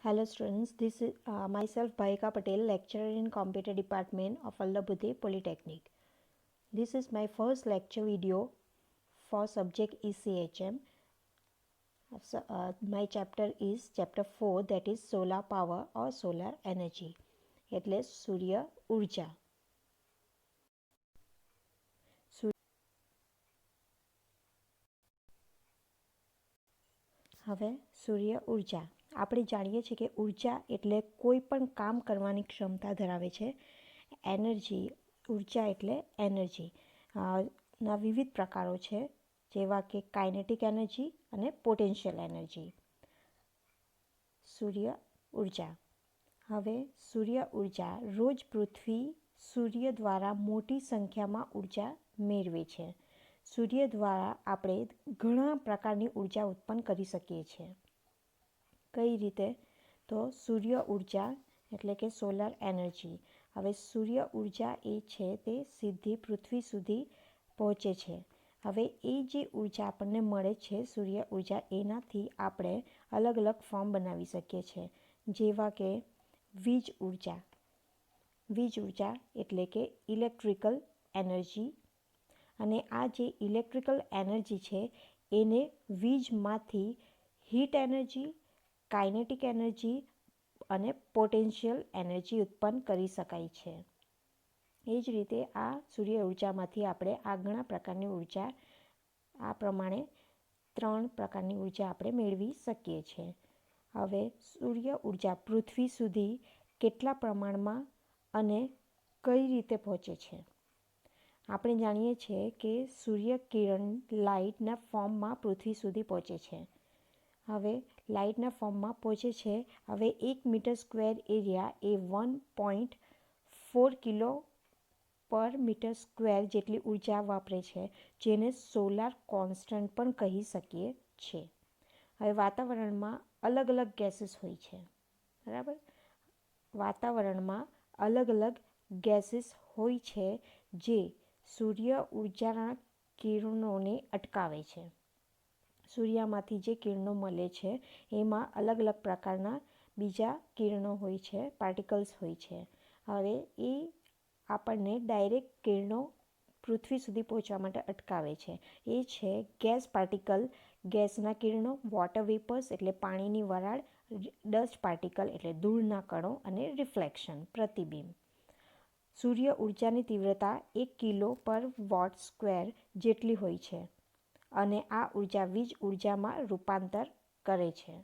Hello students, this is myself Bhavika Patel, lecturer in Computer Department of Vallabhbhudi Polytechnic. This is my first lecture video for subject ECHM. My chapter is chapter 4, that is solar power or solar energy, એટલે સૂર્ય ઉર્જા. હવે સૂર્ય ઉર્જા આપણે જાણીએ છીએ કે ઉર્જા એટલે કોઈ પણ કામ કરવાની ક્ષમતા ધરાવે છે. એનર્જી, ઉર્જા એટલે એનર્જી ના વિવિધ પ્રકારો છે, જેવા કે કાઇનેટિક એનર્જી અને પોટેન્શિયલ એનર્જી. સૂર્ય ઉર્જા. હવે સૂર્ય ઉર્જા રોજ પૃથ્વી સૂર્ય દ્વારા મોટી સંખ્યામાં ઉર્જા મેળવે છે. સૂર્ય દ્વારા આપણે ઘણા પ્રકારની ઉર્જા ઉત્પન્ન કરી શકીએ છીએ. કઈ રીતે? તો સૂર્ય ઉર્જા એટલે કે સોલાર એનર્જી. હવે સૂર્ય ઉર્જા એ છે તે સીધી પૃથ્વી સુધી પહોંચે છે. હવે એ જે ઉર્જા આપણને મળે છે સૂર્ય ઉર્જા, એનાથી આપણે અલગ અલગ ફોર્મ બનાવી શકીએ છીએ, જેવા કે વીજ ઉર્જા. વીજ ઉર્જા એટલે કે ઇલેક્ટ્રિકલ એનર્જી. અને આ જે ઇલેક્ટ્રિકલ એનર્જી છે એને વીજમાંથી હીટ એનર્જી, કાઇનેટિક એનર્જી અને પોટેન્શિયલ એનર્જી ઉત્પન્ન કરી શકાય છે. એ જ રીતે આ સૂર્ય ઉર્જામાંથી આપણે આ ઘણા પ્રકારની ઉર્જા, આ પ્રમાણે 3 પ્રકારની ઉર્જા આપણે મેળવી શકીએ છીએ. હવે સૂર્ય ઉર્જા પૃથ્વી સુધી કેટલા પ્રમાણમાં અને કઈ રીતે પહોંચે છે? આપણે જાણીએ છીએ કે સૂર્ય કિરણ લાઇટના ફોર્મમાં પૃથ્વી સુધી પહોંચે છે. હવે લાઇટના ફોર્મમાં પહોંચે છે. હવે 1 મીટર સ્ક્વેર એરિયા એ 1.4 કિલો પર મીટર સ્ક્વેર જેટલી ઉર્જા વાપરે છે, જેને સોલાર કોન્સ્ટન્ટ પણ કહી શકીએ છીએ. હવે વાતાવરણમાં અલગ અલગ ગેસીસ હોય છે, બરાબર? વાતાવરણમાં અલગ અલગ ગેસીસ હોય છે જે સૂર્ય ઉર્જાના કિરણોને અટકાવે છે. સૂર્યમાંથી જે કિરણો મળે છે એમાં અલગ અલગ પ્રકારના બીજા કિરણો હોય છે, પાર્ટિકલ્સ હોય છે. હવે એ આપણને ડાયરેક્ટ કિરણો પૃથ્વી સુધી પહોંચવા માટે અટકાવે છે. એ છે ગેસ પાર્ટિકલ, ગેસના કિરણો, વોટર વેપર્સ એટલે પાણીની વરાળ, ડસ્ટ પાર્ટિકલ એટલે ધૂળના કણો અને રિફ્લેક્શન પ્રતિબિંબ. સૂર્ય ઉર્જાની તીવ્રતા 1 કિલો પર વોટ સ્ક્વેર જેટલી હોય છે અને આ ઉર્જા વીજ ઉર્જામાં રૂપાંતર કરે છે.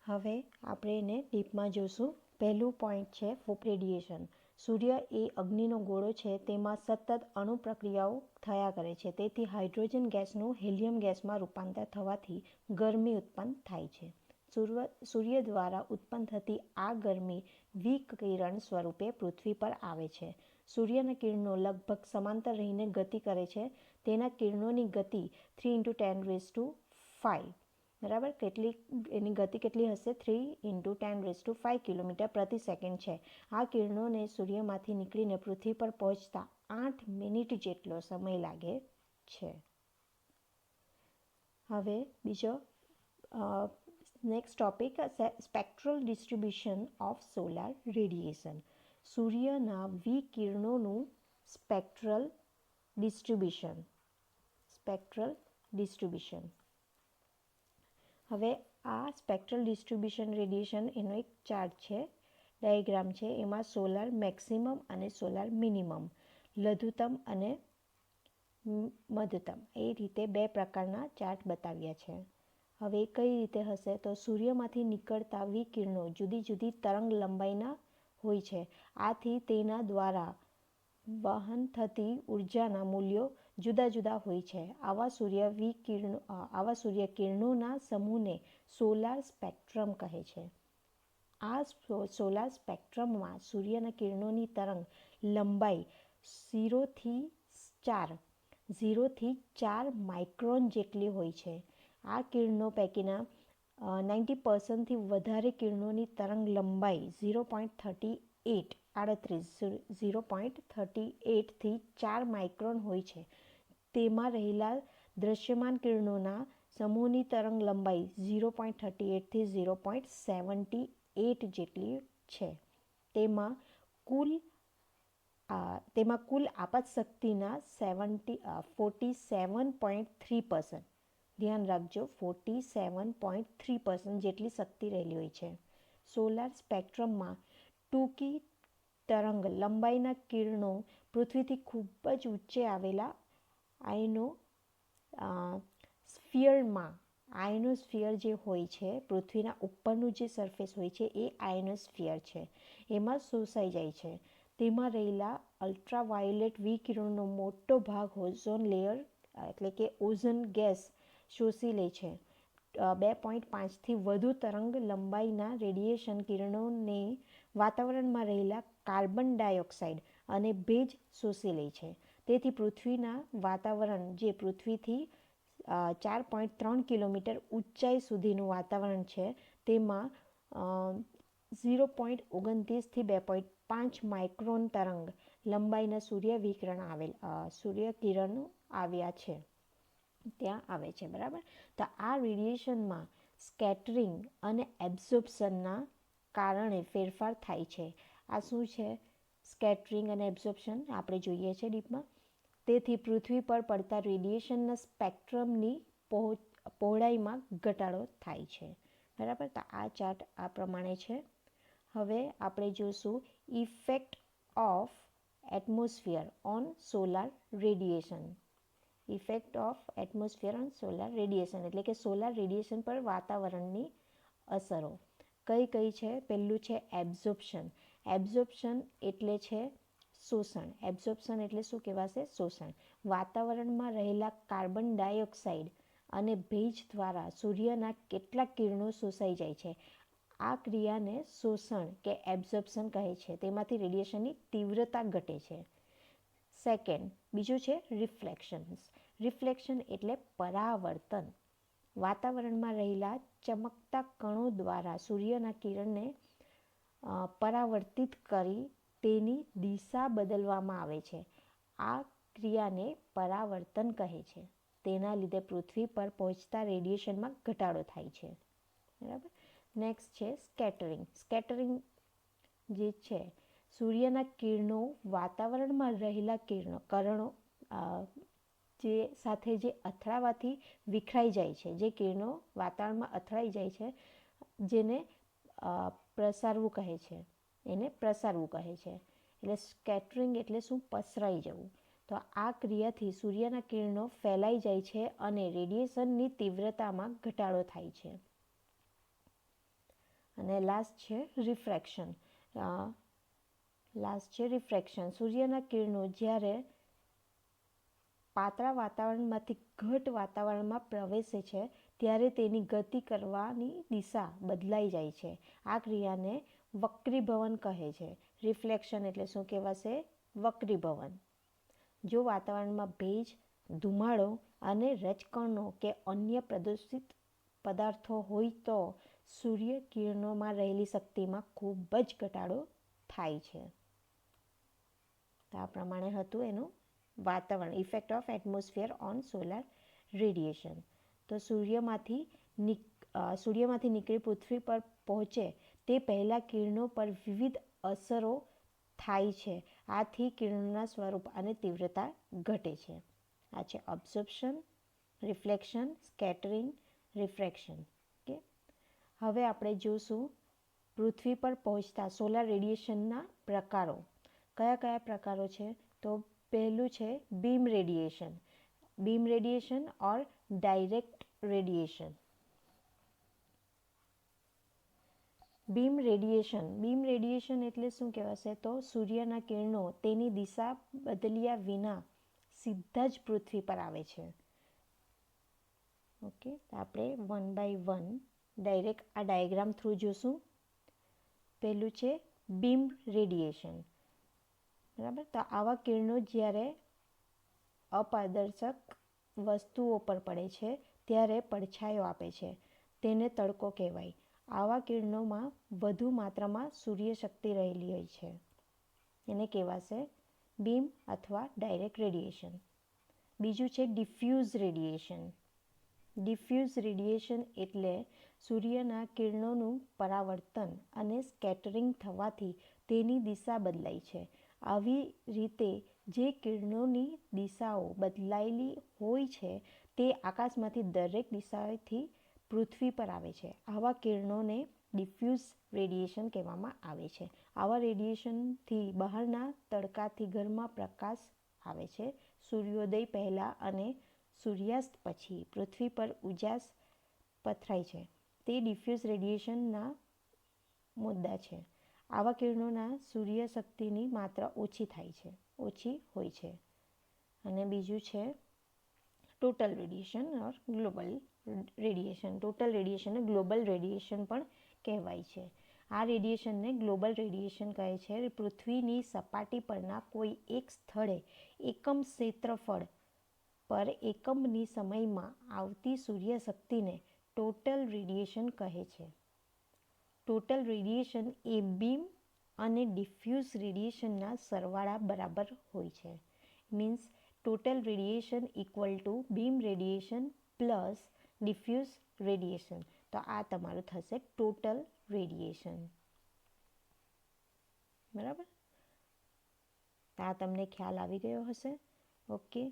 હવે આપણે એને ડીપમાં જોશું. પહેલું પોઈન્ટ છે રેડિયેશન. સૂર્ય એ અગ્નિનો ગોળો છે, તેમાં સતત અણુ પ્રક્રિયાઓ થયા કરે છે. તેથી હાઇડ્રોજન ગેસનું હિલિયમ ગેસમાં રૂપાંતર થવાથી ગરમી ઉત્પન્ન થાય છે. સૂર્ય દ્વારા ઉત્પન્ન થતી આ ગરમી વિકિરણ સ્વરૂપે પૃથ્વી પર આવે છે. સૂર્યના કિરણો લગભગ સમાંતર રહીને ગતિ કરે છે. તેના કિરણોની ગતિ 3 × 10⁵, બરાબર? એની ગતિ કેટલી હશે? 3 × 10⁵ કિલોમીટર પ્રતિ સેકન્ડ છે. આ કિરણોને સૂર્યમાંથી નીકળીને પૃથ્વી પર પહોંચતા 8 મિનિટ જેટલો સમય લાગે છે. હવે બીજો next topic, spectral distribution of solar radiation. સૂર્યના વિકિરણોનું સ્પેક્ટ્રલ ડિસ્ટ્રીબ્યુશન. હવે આ સ્પેક્ટ્રલ ડિસ્ટ્રીબ્યુશન રેડિયેશન એનો એક ચાર્ટ છે, ડાયાગ્રામ છે. એમાં સોલાર મેક્સિમમ અને સોલાર મિનિમમ, લઘુત્તમ અને મધ્યતમ, એ રીતે 2 પ્રકારના ચાર્ટ બતાવ્યા છે. હવે કઈ રીતે હશે? તો સૂર્યમાંથી નીકળતા વિકિરણો જુદી જુદી તરંગ લંબાઈના હોય છે. આથી તેના દ્વારા વહન થતી ઉર્જાના મૂલ્યો જુદા જુદા હોય છે. આવા સૂર્ય કિરણોના સમૂહને સોલાર સ્પેક્ટ્રમ કહે છે. આ સોલાર સ્પેક્ટ્રમમાં સૂર્યના કિરણોની તરંગ લંબાઈ 0 થી 4 માઇક્રોન જેટલી હોય છે. આ કિરણો પૈકીના 90%થી વધારે કિરણોની તરંગ લંબાઈ 0.38 થી 4 માઇક્રોન હોય છે. તેમાં રહેલા દૃશ્યમાન કિરણોના સમૂહની તરંગ લંબાઈ 0.38થી 0.78 જેટલી છે. તેમાં કુલ આપાત શક્તિના 47.3%, ધ્યાન રાખજો 47.3% જેટલી શક્તિ રહેલી હોય છે. સોલાર સ્પેક્ટ્રમમાં ટૂંકી તરંગ લંબાઈના કિરણો પૃથ્વીથી ખૂબ જ ઊંચે આવેલા આયનોસ્ફિયર જે હોય છે, પૃથ્વીના ઉપરનું જે સરફેસ હોય છે એ આયનોસ્ફિયર છે, એમાં શોષાઈ જાય છે. તેમાં રહેલા અલ્ટ્રાવાયોલેટ વિકિરણનો મોટો ભાગ ઓઝોન લેયર એટલે કે ઓઝોન ગેસ શોષી લે છે. 2.5થી વધુ તરંગ લંબાઈના રેડિયેશન કિરણોને વાતાવરણમાં રહેલા કાર્બન ડાયોક્સાઇડ અને ભેજ શોષી લે છે. તેથી પૃથ્વીના વાતાવરણ, જે પૃથ્વીથી 4.3 કિલોમીટર ઊંચાઈ સુધીનું વાતાવરણ છે, તેમાં 0.29થી 2.5 માઇક્રોન તરંગ લંબાઈના સૂર્યકિરણો આવ્યા છે, ત્યાં આવે છે. બરાબર. તો આ રેડિયેશનમાં સ્કેટરિંગ અને એબ્ઝોર્પ્શનના કારણે ફેરફાર થાય છે. આ શું છે? સ્કેટરિંગ અને એબ્ઝોર્પ્શન આપણે જોઈએ છે ડીપમાં. તેથી પૃથ્વી પર પડતા રેડિયેશનના સ્પેક્ટ્રમની પહોળાઈમાં ઘટાડો થાય છે. બરાબર. તો આ ચાર્ટ આ પ્રમાણે છે. હવે આપણે જોશું effect of atmosphere on solar radiation. Effect of atmosphere on solar radiation એટલે કે સોલાર રેડિયેશન પર વાતાવરણની અસરો કઈ કઈ છે? પહેલું છે એબ્ઝોર્પ્શન. એબ્ઝોર્પ્શન એટલે છે શોષણ. એબ્ઝોર્પ્શન એટલે શું કહેવાશે? શોષણ. વાતાવરણમાં રહેલા કાર્બન ડાયોક્સાઇડ અને ભેજ દ્વારા સૂર્યના કેટલાક કિરણો શોષાઈ જાય છે. આ ક્રિયાને શોષણ કે એબ્ઝોર્પ્શન કહે છે. તેમાંથી રેડિયેશનની તીવ્રતા ઘટે છે. સેકન્ડ, બીજું છે રિફ્લેક્શન્સ. રિફ્લેક્શન એટલે પરાવર્તન. વાતાવરણમાં રહેલા ચમકતા કણો દ્વારા સૂર્યના કિરણને પરાવર્તિત કરી તેની દિશા બદલવામાં આવે છે. આ ક્રિયાને પરાવર્તન કહે છે. તેના લીધે પૃથ્વી પર પહોંચતા રેડિયેશનમાં ઘટાડો થાય છે. બરાબર. નેક્સ્ટ છે સ્કેટરિંગ. સ્કેટરિંગ જે છે, સૂર્યના કિરણો વાતાવરણમાં રહેલા કણો જે સાથે જે અથડાવાથી વિખરાઈ જાય છે. જે કિરણો વાતાવરણમાં અથડાઈ જાય છે, જેને પ્રસારવું કહે છે. એટલે સ્કેટરિંગ એટલે શું? પસરાઈ જવું. તો આ ક્રિયાથી સૂર્યના કિરણો ફેલાઈ જાય છે અને રેડિયેશનની તીવ્રતામાં ઘટાડો થાય છે. અને લાસ્ટ છે રિફ્રેક્શન. સૂર્યના કિરણો જ્યારે પાતળા વાતાવરણમાંથી ઘટ વાતાવરણમાં પ્રવેશે છે, ત્યારે તેની ગતિ કરવાની દિશા બદલાઈ જાય છે. આ ક્રિયાને વક્રીભવન કહે છે. રિફ્લેક્શન એટલે શું કહેવાશે? વક્રીભવન. જો વાતાવરણમાં ભેજ, ધુમાડો અને રજકણો કે અન્ય પ્રદૂષિત પદાર્થો હોય તો સૂર્યકિરણોમાં રહેલી શક્તિમાં ખૂબ જ ઘટાડો થાય છે. તો આ પ્રમાણે હતું એનું વાતાવરણ. Effect of atmosphere on solar radiation. તો સૂર્યમાંથી નીકળી પૃથ્વી પર પહોંચે તે પહેલાં કિરણો પર વિવિધ અસરો થાય છે. આથી કિરણોના સ્વરૂપ અને તીવ્રતા ઘટે છે. આ છે અબ્ઝોર્પ્શન, રિફ્લેક્શન, સ્કેટરિંગ, રિફ્રેક્શન. ઓકે. હવે આપણે જોશું પૃથ્વી પર પહોંચતા સોલાર રેડિયેશનના પ્રકારો. કયા કયા પ્રકારો છે? તો પહેલું છે બીમ રેડિયેશન. બીમ રેડિયેશન ઓર ડાયરેક્ટ રેડિયેશન. બીમ રેડિયેશન એટલે શું કહેવાશે? તો સૂર્યના કિરણો તેની દિશા બદલ્યા વિના સીધા જ પૃથ્વી પર આવે છે. ઓકે. આપણે 1 by 1 ડાયરેક્ટ આ ડાયાગ્રામ થ્રુ જોશું. પહેલું છે બીમ રેડિયેશન. બરાબર. તો આવા કિરણો જ્યારે અપારદર્શક વસ્તુઓ પર પડે છે ત્યારે પડછાયો આપે છે. તેને તડકો કહેવાય. આવા કિરણોમાં વધુ માત્રામાં સૂર્યશક્તિ રહેલી હોય છે. એને કહેવાશે બીમ અથવા ડાયરેક્ટ રેડિયેશન. બીજું છે ડિફ્યુઝ રેડિયેશન. ડિફ્યુઝ રેડિયેશન એટલે સૂર્યના કિરણોનું પરાવર્તન અને સ્કેટરિંગ થવાથી તેની દિશા બદલાય છે. આવી રીતે જે કિરણોની દિશાઓ બદલાયેલી હોય છે તે આકાશમાંથી દરેક દિશાએથી પૃથ્વી પર આવે છે. આવા કિરણોને ડિફ્યુઝ રેડિયેશન કહેવામાં આવે છે. આવા રેડિયેશનથી બહારના તડકાથી ઘરમાં પ્રકાશ આવે છે. સૂર્યોદય પહેલાં અને સૂર્યાસ્ત પછી પૃથ્વી પર ઉજાસ પથરાય છે. તે ડિફ્યુઝ રેડિયેશનના મુદ્દા છે. આવા કિરણોના સૂર્યશક્તિની માત્રા ઓછી હોય છે. અને બીજું છે total radiation or global radiation. Total રેડિયેશનને ગ્લોબલ રેડિયેશન પણ કહેવાય છે. આ રેડિયેશનને ગ્લોબલ રેડિયેશન કહે છે. પૃથ્વીની સપાટી પરના કોઈ એક સ્થળે એકમ ક્ષેત્રફળ પર એકમની સમયમાં આવતી સૂર્યશક્તિને ટોટલ રેડિયેશન કહે છે. ટોટલ રેડિયેશન એ બીમ અને ડિફ્યુઝ રેડિયેશનના સરવાળા બરાબર હોય છે. Means total radiation equal to beam radiation plus diffuse radiation. તો આ તમારું થશે ટોટલ રેડિયેશન. બરાબર? આ તમને ખ્યાલ આવી ગયો હશે. ઓકે.